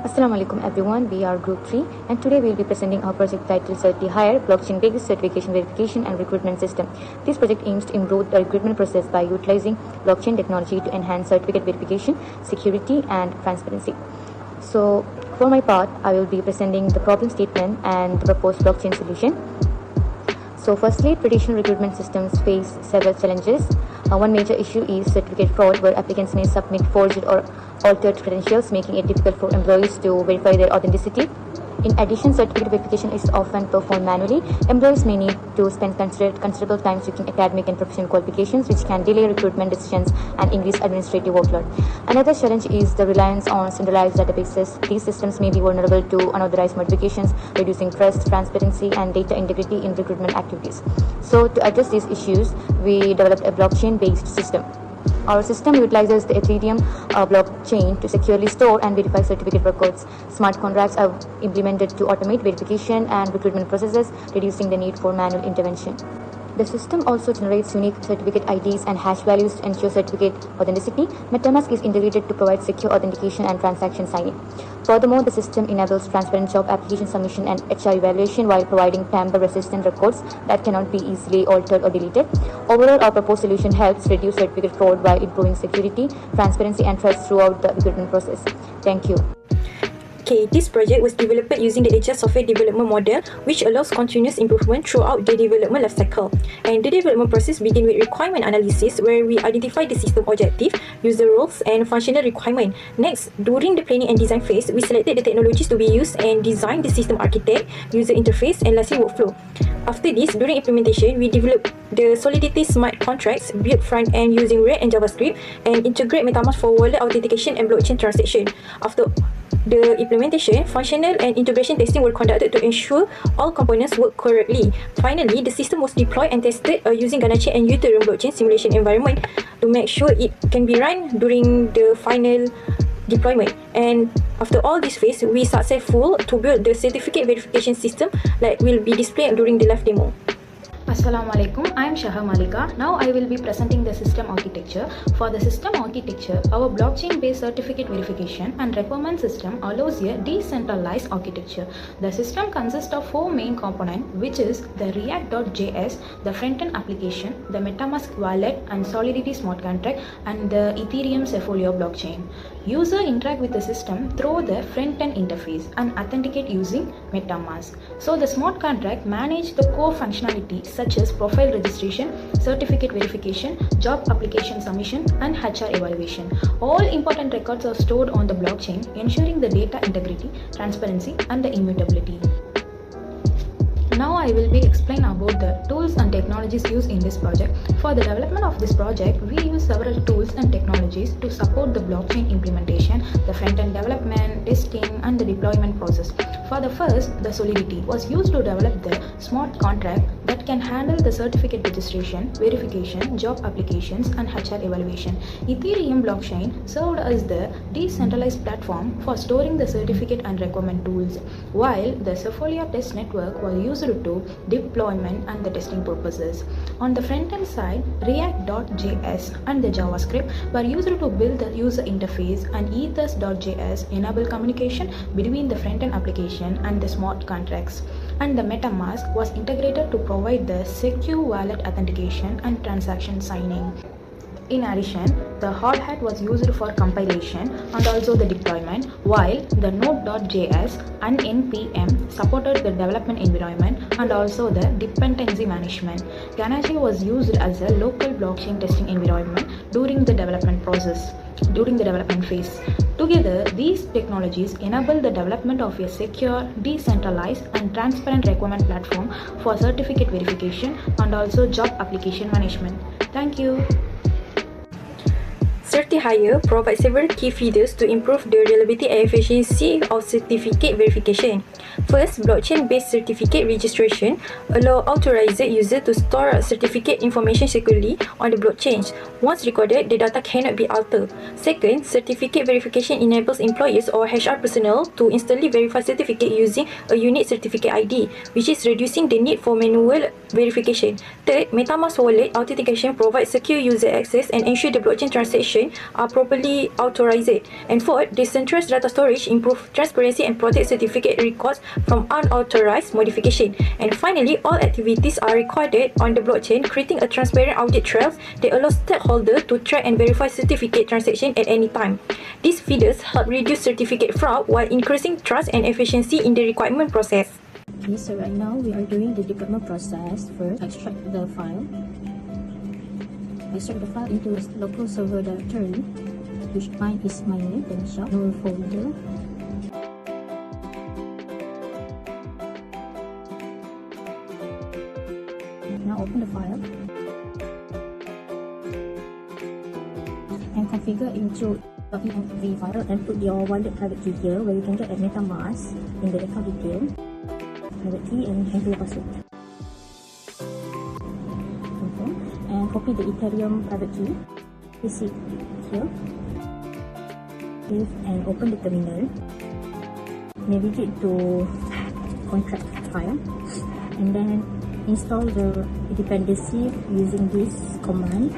Assalamualaikum everyone, we are Group 3 and today we will be presenting our project titled CertiHire, Blockchain-Based Certification Verification and Recruitment System. This project aims to improve the recruitment process by utilizing blockchain technology to enhance certificate verification, security and transparency. So for my part, I will be presenting the problem statement and the proposed blockchain solution. So firstly, traditional recruitment systems face several challenges. One major issue is certificate fraud, where applicants may submit forged or altered credentials, making it difficult for employees to verify their authenticity. In addition, certificate verification is often performed manually. Employees may need to spend considerable time checking academic and professional qualifications, which can delay recruitment decisions and increase administrative workload. Another challenge is the reliance on centralized databases. These systems may be vulnerable to unauthorized modifications, reducing trust, transparency, and data integrity in recruitment activities. So, to address these issues, we developed a blockchain-based system. Our system utilizes the Ethereum blockchain to securely store and verify certificate records. Smart contracts are implemented to automate verification and recruitment processes, reducing the need for manual intervention. The system also generates unique certificate IDs and hash values to ensure certificate authenticity. MetaMask is integrated to provide secure authentication and transaction signing. Furthermore, the system enables transparent job application submission and HR evaluation while providing tamper-resistant records that cannot be easily altered or deleted. Overall, our proposed solution helps reduce certificate fraud while improving security, transparency, and trust throughout the recruitment process. Thank you. Okay, this project was developed using the Agile software development model, which allows continuous improvement throughout the development lifecycle. And the development process begins with requirement analysis, where we identify the system objective, user roles, and functional requirement. Next, during the planning and design phase, we selected the technologies to be used and designed the system architect, user interface, and lastly workflow. After this, during implementation, we developed the Solidity smart contracts, build front end using React and JavaScript, and integrate MetaMask for wallet authentication and blockchain transaction. After the implementation, functional and integration testing were conducted to ensure all components work correctly. Finally, the system was deployed and tested using Ganache and Ethereum blockchain simulation environment to make sure it can be run during the final deployment. And after all this phase, we successful to build the certificate verification system that will be displayed during the live demo. Assalamualaikum, I am Shaha Malika. Now I will be presenting the system architecture. For the system architecture, our blockchain-based certificate verification and requirement system allows a decentralized architecture. The system consists of four main components, which is the React.js, the front-end application, the MetaMask wallet and Solidity smart contract, and the Ethereum Portfolio blockchain. User interact with the system through the front-end interface and authenticate using MetaMask. So the smart contract manage the core functionality such as profile registration, certificate verification, job application submission, and HR evaluation. All important records are stored on the blockchain, ensuring the data integrity, transparency, and the immutability. Now I will be explain about the tools and technologies used in this project. For the development of this project, we use several tools and technologies to support the blockchain implementation, the front-end development, testing, and the deployment process. For the first, the Solidity was used to develop the smart contract that can handle the certificate registration, verification, job applications, and HR evaluation. Ethereum blockchain served as the decentralized platform for storing the certificate and requirement tools, while the Portfolio test network was used to deployment and the testing purposes. On the front-end side, React.js and the JavaScript were used to build the user interface, and Ethers.js enable communication between the front-end application and the smart contracts. And the MetaMask was integrated to provide the secure wallet authentication and transaction signing. In addition, the hard hat was used for compilation and also the deployment, while the Node.js and NPM supported the development environment and also the dependency management. Ganache was used as a local blockchain testing environment during the development phase. Together, these technologies enable the development of a secure, decentralized, and transparent requirement platform for certificate verification and also job application management. Thank you. CertiHire provides several key features to improve the reliability and efficiency of certificate verification. First, blockchain-based certificate registration allow authorized user to store certificate information securely on the blockchain. Once recorded, the data cannot be altered. Second, certificate verification enables employers or HR personnel to instantly verify certificate using a unique certificate ID, which is reducing the need for manual verification. Third, MetaMask wallet authentication provides secure user access and ensure the blockchain transactions are properly authorized. And fourth, decentralized data storage improve transparency and protect certificate records from unauthorized modification. And finally, all activities are recorded on the blockchain, creating a transparent audit trail that allows stakeholders to track and verify certificate transaction at any time. These features help reduce certificate fraud while increasing trust and efficiency in the requirement process. Okay, so right now we are doing the development process. First, extract the file. Extract the file into a local server directory, which mine is my name, then shop, no folder. Now open the file and configure into .env file and put your wallet private key here, where you can get a MetaMask in the account detail, private key and enter your password. Okay. And copy the Ethereum private key, paste it here, and open the terminal. Navigate to contract file and then install the dependency using this command.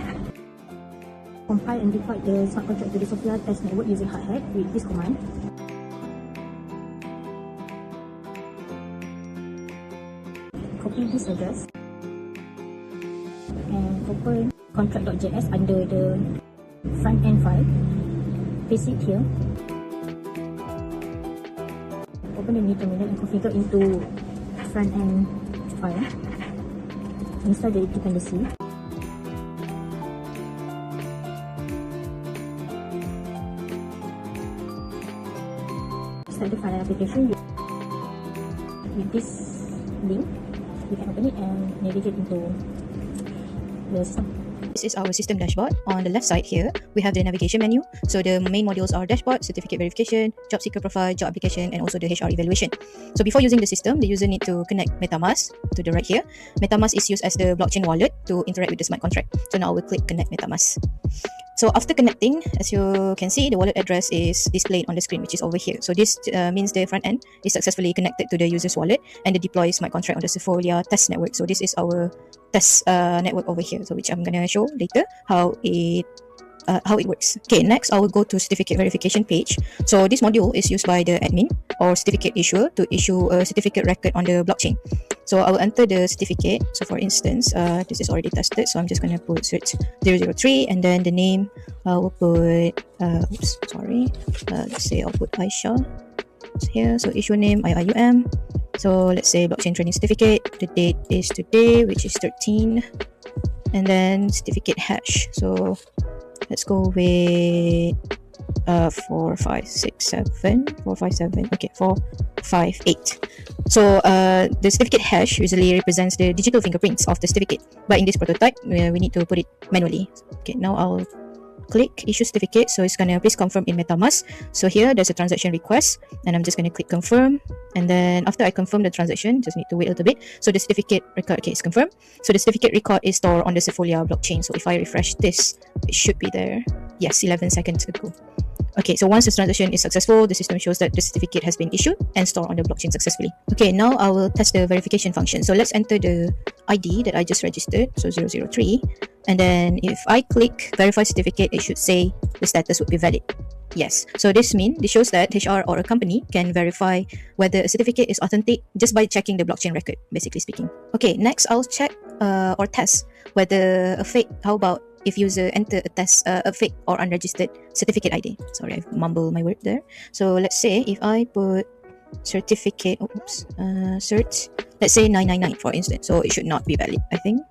Compile and deploy the smart contract to the Sophia test network using hard hat with this command. Copy this address and open contract.js under the front end file. Paste it here. Open the new terminal and configure into front end file. Install the dependency. Start the file application with this link. You can open it and navigate into the system. This is our system dashboard. On the left side here, we have the navigation menu. So the main modules are dashboard, certificate verification, job seeker profile, job application, and also the HR evaluation. So before using the system, the user need to connect MetaMask to the right here. MetaMask is used as the blockchain wallet to interact with the smart contract. So now we'll click connect MetaMask. So after connecting, as you can see, the wallet address is displayed on the screen, which is over here. So this means the front end is successfully connected to the user's wallet and the deploy smart contract on the Sephora test network. So this is our test network over here, so which I'm gonna show later how it works. Okay, next I will go to certificate verification page. So this module is used by the admin or certificate issuer to issue a certificate record on the blockchain. So I will enter the certificate. So for instance, this is already tested, so I'm just gonna put cert 003 and then the name I will put let's say I'll put Aisha here. So issue name IIUM. So let's say blockchain training certificate. The date is today, which is 13, and then certificate hash. So let's go with 4567. Okay, 458. So the certificate hash usually represents the digital fingerprints of the certificate, but in this prototype we need to put it manually. Okay, now I'll click issue certificate. So it's gonna please confirm in MetaMask. So here there's a transaction request and I'm just gonna click confirm, and then after I confirm the transaction, just need to wait a little bit. So the certificate record, okay, it's confirmed. So the certificate record is stored on the Sephora blockchain. So if I refresh this, it should be there. Yes, 11 seconds ago. Okay, so once the transaction is successful, the system shows that the certificate has been issued and stored on the blockchain successfully. Okay, now I will test the verification function. So let's enter the ID that I just registered, so 003. And then if I click verify certificate, it should say the status would be valid. Yes, so this shows that HR or a company can verify whether a certificate is authentic just by checking the blockchain record, basically speaking. Okay, next I'll check or test whether a fake, how about if user enter a fake or unregistered certificate ID. Sorry, I've mumbled my word there. So let's say if I put certificate, cert, let's say 999 for instance, so it should not be valid, I think.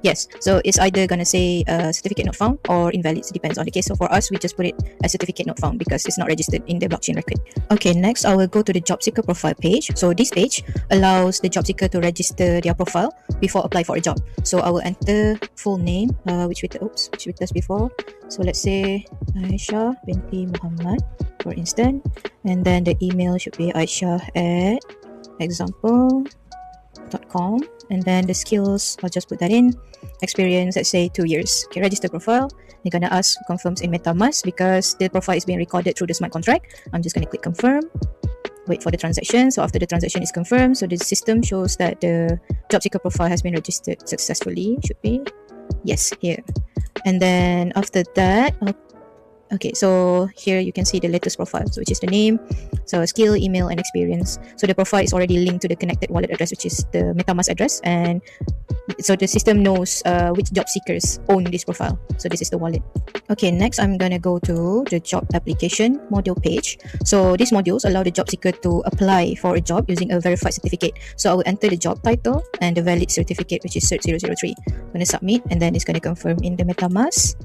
Yes, so it's either gonna say certificate not found or invalid. It depends on the case. So for us, we just put it as certificate not found because it's not registered in the blockchain record. Okay, next I will go to the job seeker profile page. So this page allows the job seeker to register their profile before apply for a job. So I will enter full name, which we tested before. So let's say Aisha binti Muhammad, for instance, and then the email should be Aisha at example.com, and then the skills, I'll just put that in. Experience, let's say 2 years. Okay, register profile. They're gonna ask confirms in MetaMask because the profile is being recorded through the smart contract. I'm just gonna click confirm. Wait for the transaction. So after the transaction is confirmed, so the system shows that the job seeker profile has been registered successfully. Should be yes here. And then after that, okay, so here you can see the latest profile, so which is the name, so skill, email, and experience. So the profile is already linked to the connected wallet address, which is the MetaMask address, and so the system knows which job seekers own this profile. So this is the wallet. Okay, next I'm gonna go to the job application module page. So these modules allow the job seeker to apply for a job using a verified certificate. So I will enter the job title and the valid certificate, which is Cert 003. I'm gonna submit, and then it's gonna confirm in the MetaMask.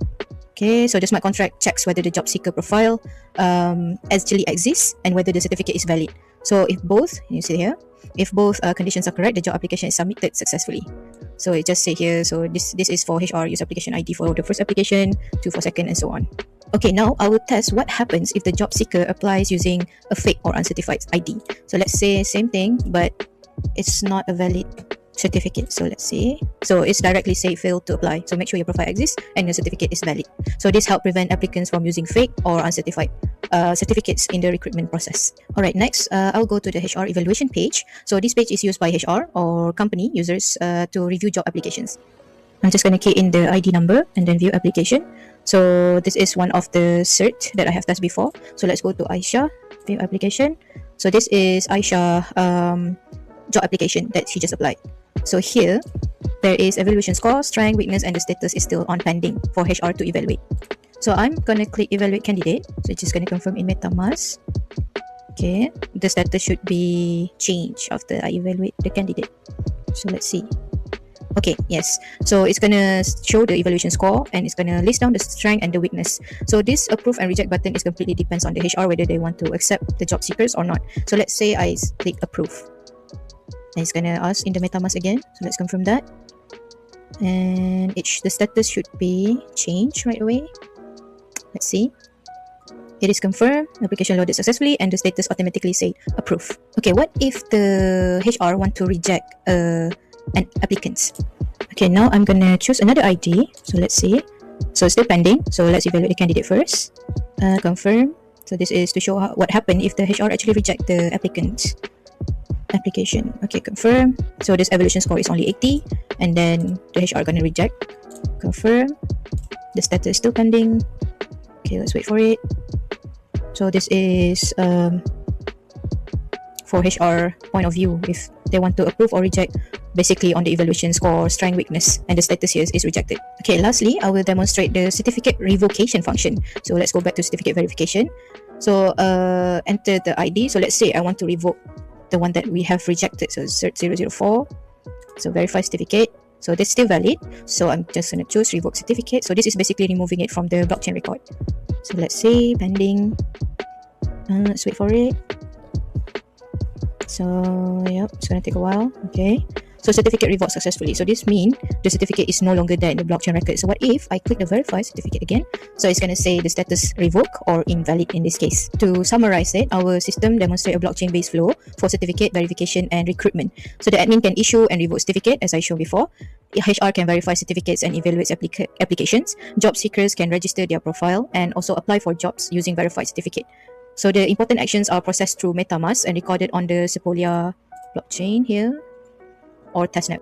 Okay, so the smart contract checks whether the job seeker profile actually exists and whether the certificate is valid. So if both, you see here, if both conditions are correct, the job application is submitted successfully. So it just say here, so this is for HR, use application ID for the first application, 2 for second, and so on. Okay, now I will test what happens if the job seeker applies using a fake or uncertified ID. So let's say same thing, but it's not a valid certificate. So let's see, so it's directly say failed to apply. So make sure your profile exists and your certificate is valid. So this help prevent applicants from using fake or uncertified certificates in the recruitment process. Alright, next I'll go to the HR evaluation page. So this page is used by HR or company users to review job applications. I'm just going to key in the ID number and then view application. So this is one of the cert that I have tested before. So let's go to Aisha, view application. So this is Aisha job application that she just applied. So here there is evaluation score, strength, weakness, and the status is still on pending for HR to evaluate. So I'm gonna click evaluate candidate. So it's just gonna confirm in MetaMask. Okay, the status should be changed after I evaluate the candidate. So let's see. Okay, yes, so it's gonna show the evaluation score and it's gonna list down the strength and the weakness. So this approve and reject button is completely depends on the HR whether they want to accept the job seekers or not. So let's say I click approve. And it's gonna ask in the MetaMask again, so let's confirm that, and the status should be changed right away. Let's see, it is confirmed, application loaded successfully, and the status automatically say approve. Okay, what if the HR want to reject an applicant? Okay, now I'm gonna choose another ID. So let's see, so it's still pending, so let's evaluate the candidate first. Confirm. So this is to show what happened if the HR actually reject the applicant application. Okay, confirm. So this evaluation score is only 80, and then the HR gonna reject. Confirm. The status is still pending. Okay, let's wait for it. So this is for HR point of view, if they want to approve or reject basically on the evaluation score, strength, weakness, and the status here is rejected. Okay, lastly I will demonstrate the certificate revocation function. So let's go back to certificate verification. So enter the ID. So let's say I want to revoke the one that we have rejected, so Cert 004. So verify certificate, so that's still valid, so I'm just going to choose revoke certificate. So this is basically removing it from the blockchain record. So let's say pending, let's wait for it. So yep, it's going to take a while. Okay, so certificate revoked successfully. So this means the certificate is no longer there in the blockchain record. So what if I click the verify certificate again? So it's going to say the status revoke or invalid in this case. To summarize it, our system demonstrates a blockchain-based flow for certificate verification and recruitment. So the admin can issue and revoke certificate, as I showed before. HR can verify certificates and evaluate applications. Job seekers can register their profile and also apply for jobs using verified certificate. So the important actions are processed through MetaMask and recorded on the Sepolia blockchain here, or testnet.